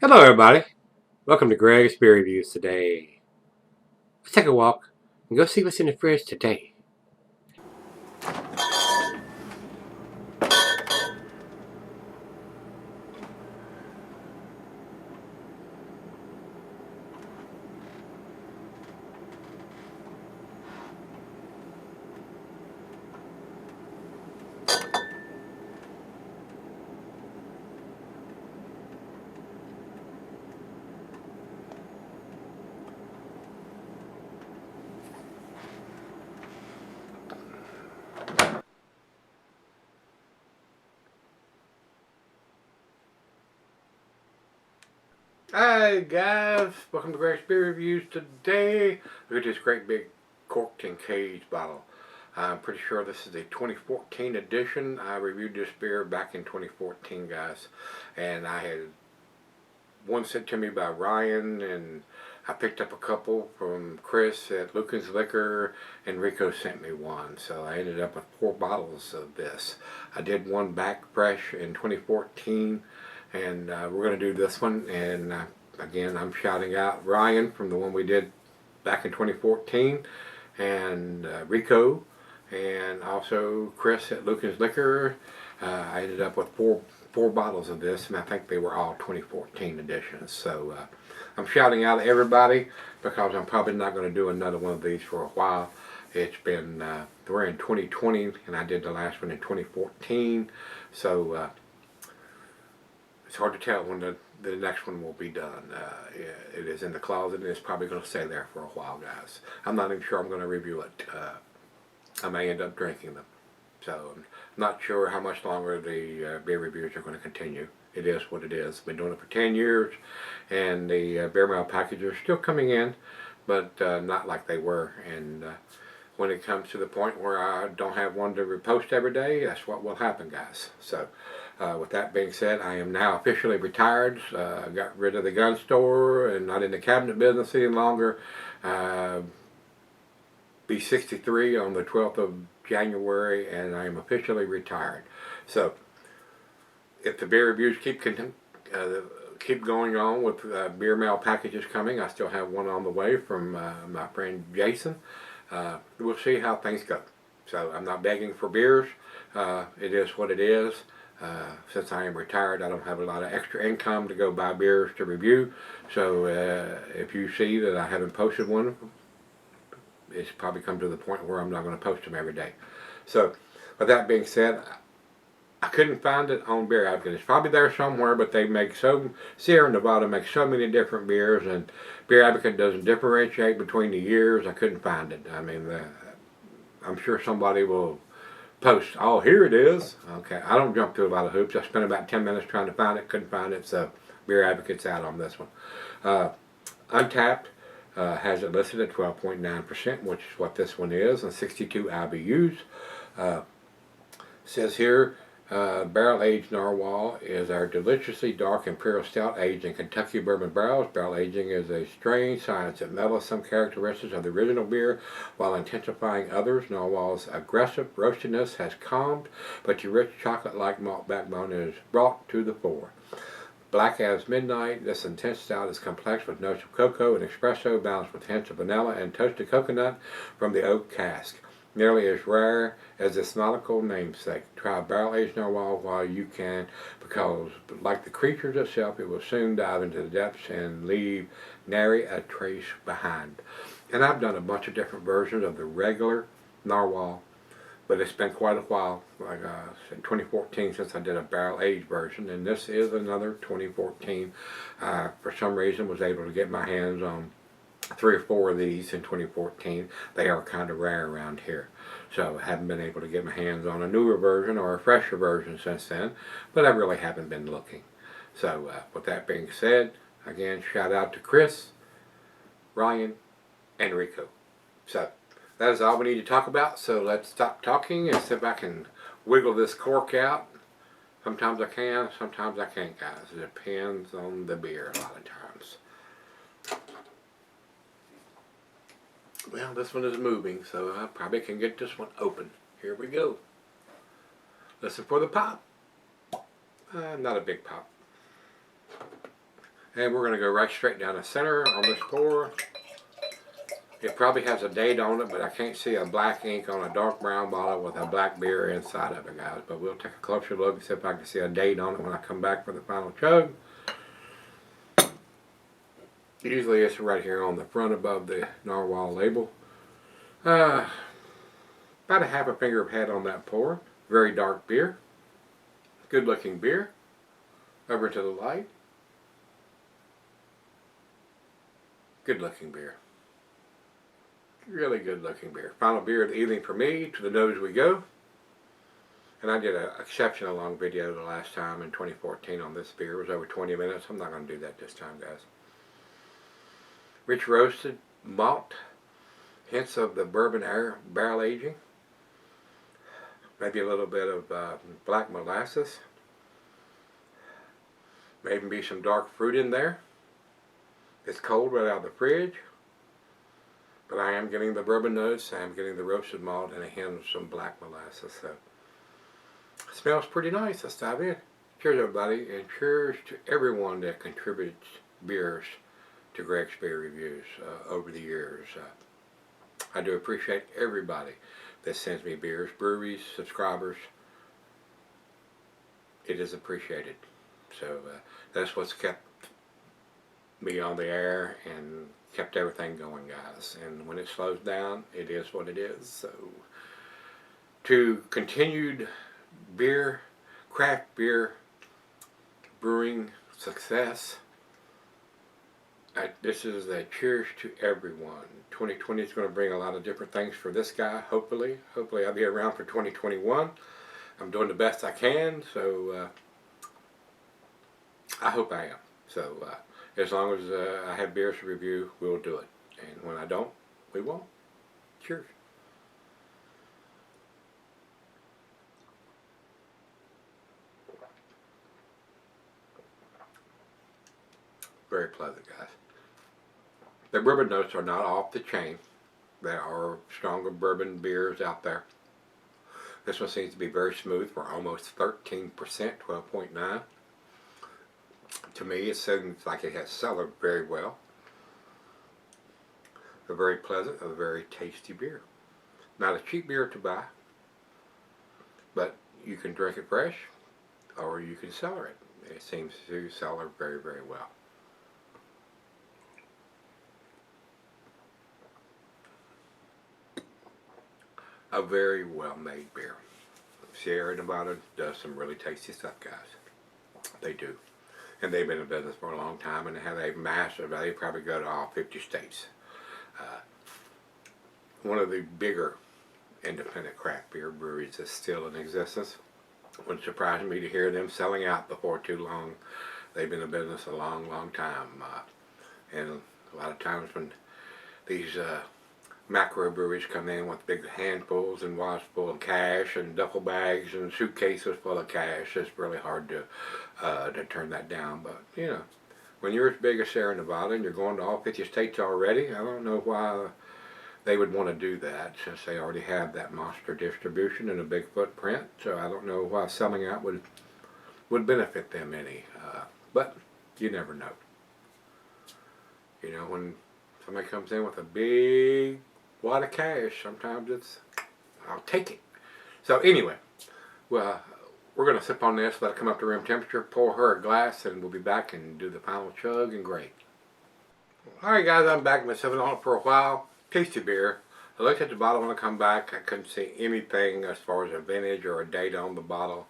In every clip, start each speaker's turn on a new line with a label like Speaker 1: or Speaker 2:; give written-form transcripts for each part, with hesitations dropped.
Speaker 1: Hello everybody, welcome to Gregsbeerreviews today. Let's take a walk and go see what's in the fridge today. Hi guys, welcome to Gregsbeerreviews today. Look at this great big corked and caged bottle. I'm pretty sure this is a 2014 edition. I reviewed this beer back in 2014, guys, and I had one sent to me by Ryan, and I picked up a couple from Chris at Lucan's Liquor, and Rico sent me one. So I ended up with 4 bottles of this. I did one back fresh in 2014, and we're going to do this one. And again, I'm shouting out Ryan from the one we did back in 2014, and Rico, and also Chris at Lucan's Liquor. I ended up with four bottles of this, and I think they were all 2014 editions. So I'm shouting out everybody because I'm probably not going to do another one of these for a while. It's been, we're in 2020, and I did the last one in 2014, so it's hard to tell when the next one will be done. It is in the closet, and it's probably going to stay there for a while, guys. I'm not even sure I'm going to review it. I may end up drinking them. So I'm not sure how much longer the beer reviews are going to continue. It is what it is. Been doing it for 10 years, and the beer mail packages are still coming in, but not like they were. And when it comes to the point where I don't have one to repost every day, that's what will happen, guys. So with that being said, I am now officially retired. Got rid of the gun store and not in the cabinet business any longer. Be 63 on the 12th of January, and I am officially retired. So if the beer reviews keep going on with beer mail packages coming, I still have one on the way from my friend Jason. We'll see how things go. So I'm not begging for beers. It is what it is. Since I am retired, I don't have a lot of extra income to go buy beers to review. So if you see that I haven't posted one, it's probably come to the point where I'm not going to post them every day. So with that being said, I couldn't find it on Beer Advocate. It's probably there somewhere, but they make Sierra Nevada makes so many different beers, and Beer Advocate doesn't differentiate between the years. I couldn't find it. I mean, I'm sure somebody will post, oh, here it is. Okay, I don't jump through a lot of hoops. I spent about 10 minutes trying to find it, couldn't find it, so Beer Advocate's out on this one. Untapped has it listed at 12.9%, which is what this one is, and 62 IBUs. Says here, barrel-aged Narwhal is our deliciously dark Imperial Stout aged in Kentucky bourbon barrels. Barrel aging is a strange science that mellows some characteristics of the original beer while intensifying others. Narwhal's aggressive roastiness has calmed, but the rich chocolate-like malt backbone is brought to the fore. Black as midnight, this intense stout is complex with notes of cocoa and espresso balanced with hints of vanilla and toasted coconut from the oak cask. Nearly as rare as its nautical namesake. Try barrel-aged Narwhal while you can, because like the creatures itself, it will soon dive into the depths and leave nary a trace behind. And I've done a bunch of different versions of the regular Narwhal, but it's been quite a while, like in 2014 since I did a barrel-aged version, and this is another 2014. For some reason was able to get my hands on 3 or 4 of these in 2014. They are kind of rare around here, so I haven't been able to get my hands on a newer version or a fresher version since then, but I really haven't been looking. So with that being said, again, shout out to Chris, Ryan, and Rico. So that is all we need to talk about, so let's stop talking and see if I can wiggle this cork out. Sometimes I can, sometimes I can't, guys. It depends on the beer a lot of times. Well, this one is moving, so I probably can get this one open. Here we go. Listen for the pop. Not a big pop. And we're going to go right straight down the center on this pour. It probably has a date on it, but I can't see a black ink on a dark brown bottle with a black beer inside of it, guys. But we'll take a closer look and see if I can see a date on it when I come back for the final chug. Usually it's right here on the front above the Narwhal label. About a half a finger of head on that pour. Very dark beer. Good looking beer. Over to the light. Good looking beer. Really good looking beer. Final beer of the evening for me. To the nose we go. And I did an exceptional long video the last time in 2014 on this beer. It was over 20 minutes. I'm not going to do that this time, guys. Rich roasted malt. Hints of the bourbon barrel aging. Maybe a little bit of black molasses. May even be some dark fruit in there. It's cold right out of the fridge. But I am getting the bourbon notes, I am getting the roasted malt, and a hint of some black molasses. So, it smells pretty nice. Let's dive in. Cheers, everybody, and cheers to everyone that contributes beers to Gregsbeerreviews over the years. I do appreciate everybody that sends me beers, breweries, subscribers. It is appreciated. So that's what's kept me on the air and kept everything going, guys. And when it slows down, it is what it is. So to continued beer, craft beer brewing success, this is a cheers to everyone. 2020 is going to bring a lot of different things for this guy, hopefully. Hopefully I'll be around for 2021. I'm doing the best I can, so I hope I am. So as long as I have beers to review, we'll do it. And when I don't, we won't. Cheers. Very pleasant, guys. The bourbon notes are not off the chain. There are stronger bourbon beers out there. This one seems to be very smooth for almost 13%, 12.9. To me, it seems like it has cellared very well. A very pleasant, a very tasty beer. Not a cheap beer to buy, but you can drink it fresh, or you can cellar it. It seems to cellar very, very well. A very well made beer. Sierra Nevada does some really tasty stuff, guys. They do. And they've been in business for a long time, and they have a massive, they probably go to all 50 states. One of the bigger independent craft beer breweries is still in existence. It wouldn't surprise me to hear them selling out before too long. They've been in business a long, long time. And a lot of times when these macro breweries come in with big handfuls and wallets full of cash and duffel bags and suitcases full of cash, it's really hard to turn that down. But you know, when you're as big as Sierra Nevada and you're going to all 50 states already, I don't know why they would want to do that, since they already have that monster distribution and a big footprint. So I don't know why selling out would benefit them any. But you never know. You know, when somebody comes in with a big wad of cash, sometimes it's, I'll take it. So anyway, well, we're going to sip on this, let it come up to room temperature, pour her a glass, and we'll be back and do the final chug and grade. Alright guys, I'm back. I've been sipping on it for a while. Tasty beer. I looked at the bottle when I come back. I couldn't see anything as far as a vintage or a date on the bottle.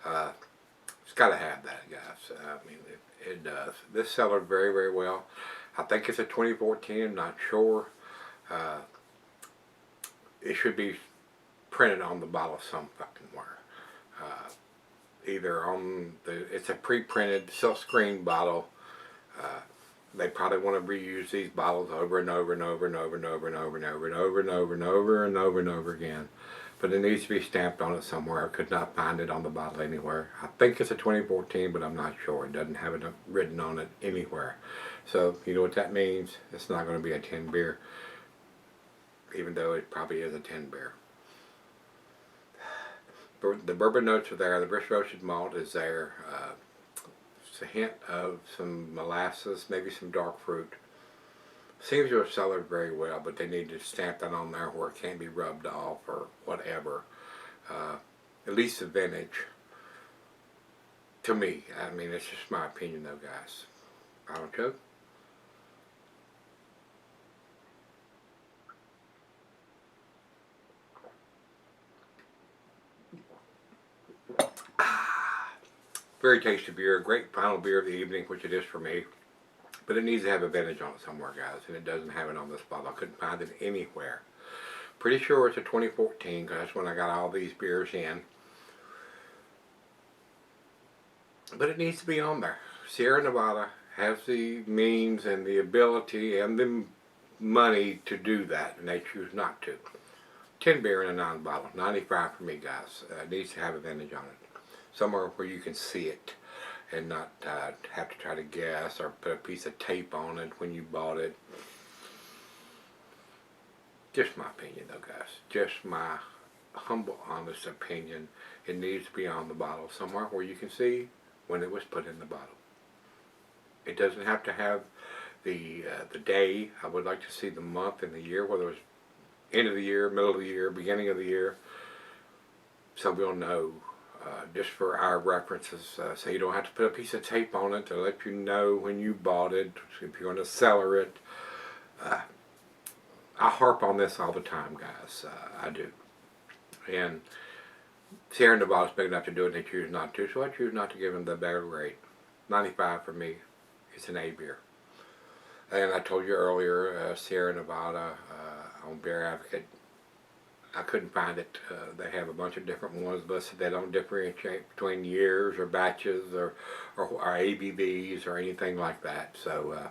Speaker 1: It's got to have that, guys. I mean, it does. This cellared very, very well. I think it's a 2014. I'm not sure. It should be printed on the bottle some fucking where. Either on the, it's a pre-printed silk-screen bottle. They probably want to reuse these bottles over and over and over and over and over and over and over and over and over and over and over and over again. But it needs to be stamped on it somewhere. I could not find it on the bottle anywhere. I think it's a 2014, but I'm not sure. It doesn't have it written on it anywhere. So, you know what that means? It's not going to be a 10 beer, even though it probably is a 10 beer. The bourbon notes are there. The British roasted malt is there. Just a hint of some molasses, maybe some dark fruit. Seems to have cellared very well, but they need to stamp that on there where it can't be rubbed off or whatever. At least the vintage. To me, I mean, it's just my opinion though, guys. I don't joke. Very tasty beer, great final beer of the evening, which it is for me. But it needs to have a vintage on it somewhere, guys, and it doesn't have it on this bottle. I couldn't find it anywhere. Pretty sure it's a 2014, because that's when I got all these beers in. But it needs to be on there. Sierra Nevada has the means and the ability and the money to do that, and they choose not to. 10 beer in a 9 bottle, 95 for me, guys. It needs to have a vintage on it. Somewhere where you can see it and not have to try to guess or put a piece of tape on it when you bought it. Just my opinion though, guys. Just my humble, honest opinion. It needs to be on the bottle somewhere where you can see when it was put in the bottle. It doesn't have to have the day. I would like to see the month and the year, whether it was end of the year, middle of the year, beginning of the year, so we'll know. Just for our references, so you don't have to put a piece of tape on it to let you know when you bought it, if you're going to cellar it. I harp on this all the time, guys. I do. And Sierra Nevada's big enough to do it, and they choose not to, so I choose not to give them the better grade. 95 for me. It's an A beer. And I told you earlier, Sierra Nevada on Beer Advocate, I couldn't find it. They have a bunch of different ones listed. They don't differentiate between years or batches or ABVs or anything like that. So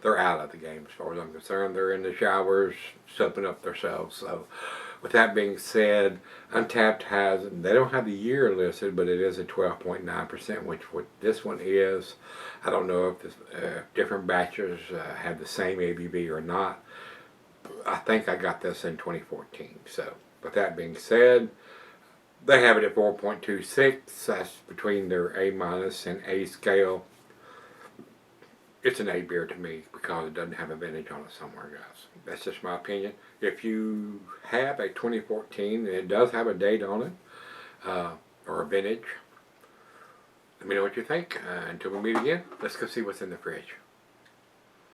Speaker 1: they're out of the game as far as I'm concerned. They're in the showers soaping up themselves. So with that being said, Untapped has, they don't have the year listed, but it is a 12.9%, which what this one is. I don't know if this, different batches have the same ABV or not. I think I got this in 2014. So with that being said, they have it at 4.26. That's between their A- and A scale. It's an A beer to me because it doesn't have a vintage on it somewhere, guys. That's just my opinion. If you have a 2014 and it does have a date on it, or a vintage, let me know what you think. Until we meet again, let's go see what's in the fridge.